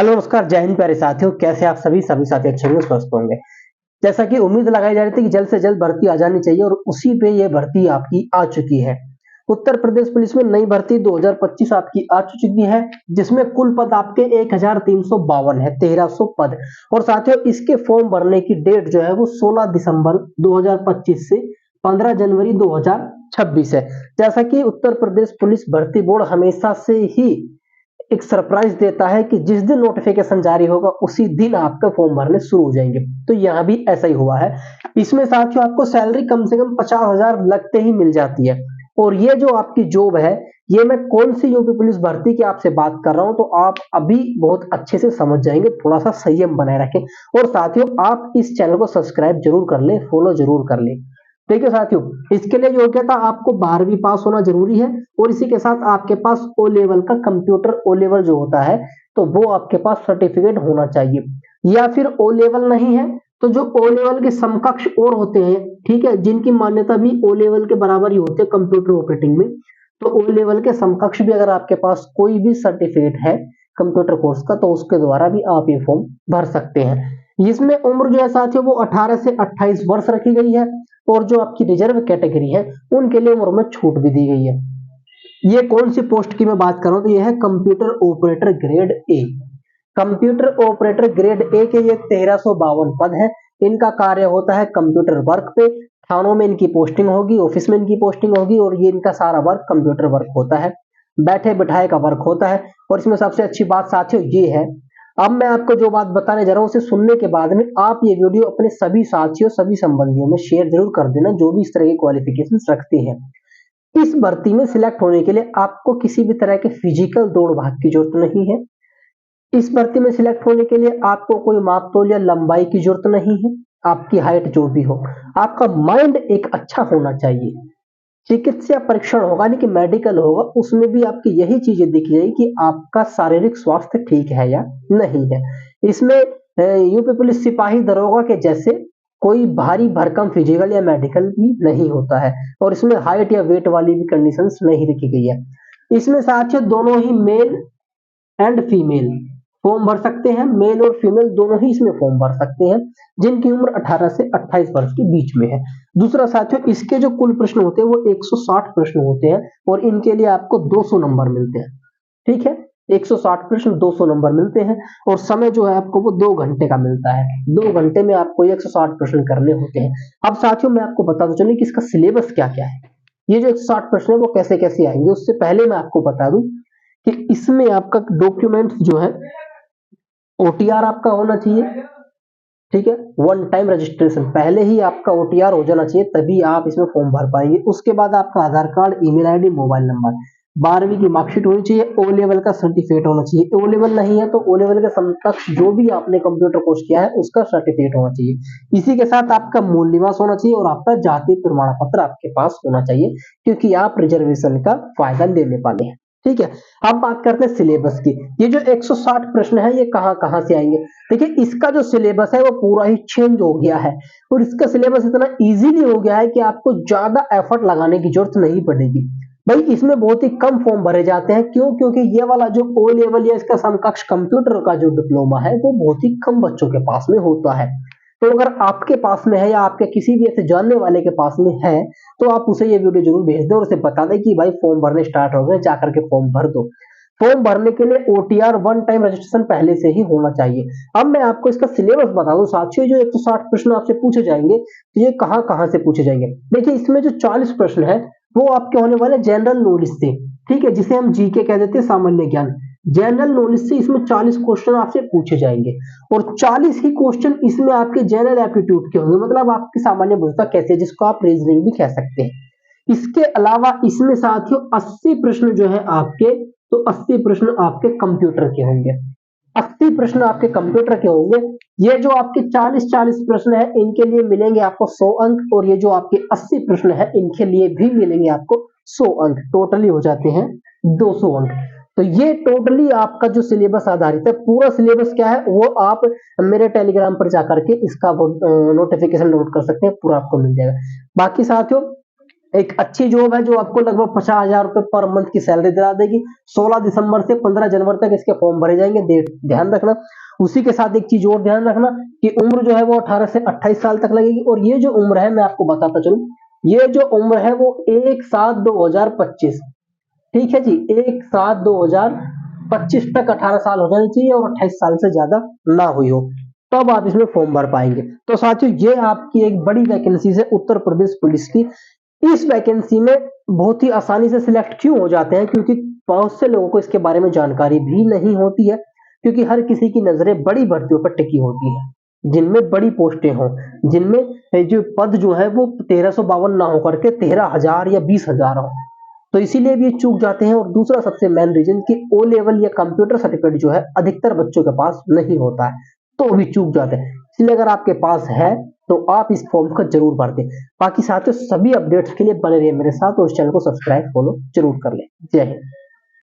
Hello नमस्कार, जय हिंद प्यारे साथियों। कैसे आप सभी साथी अच्छे होंगे, स्वस्थ होंगे। जैसा कि उम्मीद लगाई जा रही थी कि जल्द से जल्द भर्ती आ जानी चाहिए और उसी पे ये भर्ती आपकी आ चुकी है। उत्तर प्रदेश पुलिस में नई भर्ती 2025 आपकी आ चुकी है, जिसमें कुल पद आपके 1352 है, 1300 पद। और साथियों, इसके फॉर्म भरने की डेट जो है वो 16 दिसंबर 2025 से 15 जनवरी 2026 है। जैसा कि उत्तर प्रदेश पुलिस भर्ती बोर्ड हमेशा से ही एक सरप्राइज देता है कि जिस दिन नोटिफिकेशन जारी होगा उसी दिन आपका फॉर्म भरने शुरू हो जाएंगे, तो यहाँ भी ऐसा ही हुआ है। इसमें साथियों आपको सैलरी कम से कम 50,000 लगते ही मिल जाती है। और ये जो आपकी जॉब है, ये मैं कौन सी यूपी पुलिस भर्ती की आपसे बात कर रहा हूं, तो आप अभी बहुत अच्छे से समझ जाएंगे। थोड़ा सा संयम बनाए रखें और साथियों आप इस चैनल को सब्सक्राइब जरूर कर लें, फॉलो जरूर कर लें। देखिए साथियों, इसके लिए योग्यता आपको 12वीं पास होना जरूरी है और इसी के साथ आपके पास ओ लेवल का कंप्यूटर ओ लेवल जो होता है, तो वो आपके पास सर्टिफिकेट होना चाहिए। या फिर ओ लेवल नहीं है तो जो ओ लेवल के समकक्ष और होते हैं, ठीक है, जिनकी मान्यता भी ओ लेवल के बराबर ही होते हैं कंप्यूटर ऑपरेटिंग में, तो ओ लेवल के समकक्ष भी अगर आपके पास कोई भी सर्टिफिकेट है कंप्यूटर कोर्स का, तो उसके द्वारा भी आप ये फॉर्म भर सकते हैं। इसमें उम्र जो है साथियों वो 18 से 28 वर्ष रखी गई है और जो आपकी रिजर्व कैटेगरी है उनके लिए उम्र में छूट भी दी गई है। ये कौन सी पोस्ट की मैं बात कर रहा हूं, तो ये है computer operator grade A. Computer operator grade A के ये 1352 पद है। इनका कार्य होता है कंप्यूटर वर्क पे। थानों में इनकी पोस्टिंग होगी, ऑफिस में इनकी पोस्टिंग होगी और ये इनका सारा वर्क कंप्यूटर वर्क होता है, बैठे बिठाए का वर्क होता है। और इसमें सबसे अच्छी बात साथियों ये है, अब मैं आपको जो बात बताने जा रहा हूं उसे सुनने के बाद में आप ये वीडियो अपने सभी साथियों, सभी संबंधियों में शेयर जरूर कर देना जो भी इस तरह के क्वालिफिकेशन रखते हैं। इस भर्ती में सिलेक्ट होने के लिए आपको किसी भी तरह के फिजिकल दौड़ भाग की जरूरत नहीं है। इस भर्ती में सिलेक्ट होने के लिए आपको कोई मापतोल या लंबाई की जरूरत नहीं है। आपकी हाइट जो भी हो, आपका माइंड एक अच्छा होना चाहिए। चिकित्सा परीक्षण होगा नहीं कि मेडिकल होगा, उसमें भी आपकी यही चीजें दिख जाएगी कि आपका शारीरिक स्वास्थ्य ठीक है या नहीं है। इसमें यूपी पुलिस सिपाही दरोगा के जैसे कोई भारी भरकम फिजिकल या मेडिकल भी नहीं होता है और इसमें हाइट या वेट वाली भी कंडीशंस नहीं रखी गई है। इसमें साथियों दोनों ही मेल एंड फीमेल फॉर्म भर सकते हैं। मेल और फीमेल दोनों ही इसमें फॉर्म भर सकते हैं जिनकी उम्र 18 से 28 वर्ष के बीच में है। दूसरा साथियों, इसके जो कुल प्रश्न होते हैं वो 160 प्रश्न होते हैं और इनके लिए आपको 200 नंबर मिलते हैं। ठीक है, 160 प्रश्न 200 नंबर मिलते हैं और समय जो है आपको वो 2 घंटे का मिलता है। 2 घंटे में आपको 160 प्रश्न करने होते हैं। अब साथियों मैं आपको बता दूं चलिए कि इसका सिलेबस क्या क्या है। ये जो 160 प्रश्न है वो कैसे कैसे आएंगे, उससे पहले मैं आपको बता दूं कि इसमें आपका डॉक्यूमेंट जो है ओटीआर आपका होना चाहिए। ठीक है, वन टाइम रजिस्ट्रेशन, पहले ही आपका ओटीआर हो जाना चाहिए, तभी आप इसमें फॉर्म भर पाएंगे। उसके बाद आपका Aadhaar card, email ID, mobile number, 12वीं की मार्कशीट होनी चाहिए, ओ लेवल का सर्टिफिकेट होना चाहिए। ओ लेवल नहीं है तो ओ लेवल के समकक्ष जो भी आपने कंप्यूटर कोर्स किया है उसका सर्टिफिकेट होना चाहिए। इसी के साथ आपका मूल निवास होना चाहिए और आपका जाति प्रमाण पत्र आपके पास होना चाहिए, क्योंकि आप रिजर्वेशन का फायदा लेने वाले हैं। ठीक है, अब बात करते हैं सिलेबस की। ये जो 160 प्रश्न है ये कहां कहां से आएंगे। देखिए, इसका जो सिलेबस है वो पूरा ही चेंज हो गया है और इसका सिलेबस इतना इजीली हो गया है कि आपको ज्यादा एफर्ट लगाने की जरूरत नहीं पड़ेगी। भाई इसमें बहुत ही कम फॉर्म भरे जाते हैं। क्यों? क्योंकि ये वाला जो ओ लेवल या इसका समकक्ष कंप्यूटर का जो डिप्लोमा है वो बहुत ही कम बच्चों के पास में होता है। तो अगर आपके पास में है या आपके किसी भी ऐसे जानने वाले के पास में है, तो आप उसे ये वीडियो जरूर भेज दें और उसे बता दें कि भाई फॉर्म भरने स्टार्ट हो गए, जाकर के फॉर्म भर दो। फॉर्म भरने के लिए ओटीआर वन टाइम रजिस्ट्रेशन पहले से ही होना चाहिए। अब मैं आपको इसका सिलेबस बता दूं साथियों, जो 160 प्रश्न आपसे पूछे जाएंगे तो ये कहां कहां से पूछे जाएंगे। देखिए, इसमें जो 40 प्रश्न है वो आपके होने वाले जनरल नॉलेज से, ठीक है, जिसे हम जीके कह देते हैं, सामान्य ज्ञान। जनरल नॉलेज से इसमें 40 क्वेश्चन आपसे पूछे जाएंगे और 40 ही क्वेश्चन इसमें आपके जनरल एप्टीट्यूड के होंगे, मतलब आपकी सामान्य बुद्धिमत्ता कैसे है, जिसको आप रीजनिंग भी कह सकते हैं। इसके अलावा इसमें साथियों 80 प्रश्न जो है आपके, तो 80 प्रश्न आपके कंप्यूटर के होंगे। 80 प्रश्न आपके कंप्यूटर के होंगे। ये जो आपके 40-40 प्रश्न है इनके लिए मिलेंगे आपको 100 अंक और ये जो आपके 80 प्रश्न है इनके लिए भी मिलेंगे आपको 100 अंक। टोटली हो जाते हैं 200 अंक। तो ये टोटली आपका जो सिलेबस आधारित है, पूरा सिलेबस क्या है वो आप मेरे टेलीग्राम पर जाकर के इसका नोटिफिकेशन डाउनलोड कर सकते हैं, पूरा आपको मिल जाएगा। बाकी साथियों एक अच्छी जॉब है जो आपको लगभग 50,000 रुपए पर मंथ की सैलरी दिला देगी। 16 दिसंबर से 15 जनवरी तक इसके फॉर्म भरे जाएंगे, ध्यान रखना। उसी के साथ एक चीज और ध्यान रखना कि उम्र जो है वो 18 से 28 साल तक लगेगी। और ये जो उम्र है मैं आपको बताता चलूं, ये जो उम्र है वो 1/7/2025, ठीक है जी, 1/7/2025 तक 18 साल हो जानी चाहिए और 28 साल से ज्यादा ना हुई हो, तब आप इसमें फॉर्म भर पाएंगे। तो साथियों ये आपकी एक बड़ी वैकेंसी है उत्तर प्रदेश पुलिस की। इस वैकेंसी में बहुत ही आसानी से सिलेक्ट क्यों हो जाते हैं, क्योंकि बहुत से लोगों को इसके बारे में जानकारी भी नहीं होती है, क्योंकि हर किसी की नजरें बड़ी भर्तियों पर टिकी होती है जिनमें बड़ी पोस्टें हों, जिनमें जो पद जो है वो 1352 ना होकर के 13,000 या 20,000 हो, तो इसीलिए भी ये चूक जाते हैं। और दूसरा सबसे मेन रीजन कि ओ लेवल या कंप्यूटर सर्टिफिकेट जो है अधिकतर बच्चों के पास नहीं होता है, तो भी चूक जाते हैं। इसलिए अगर आपके पास है तो आप इस फॉर्म को जरूर भर दें। बाकी साथियों सभी अपडेट्स के लिए बने रहिए मेरे साथ और इस चैनल को सब्सक्राइब फॉलो जरूर कर लें। जय हिंद।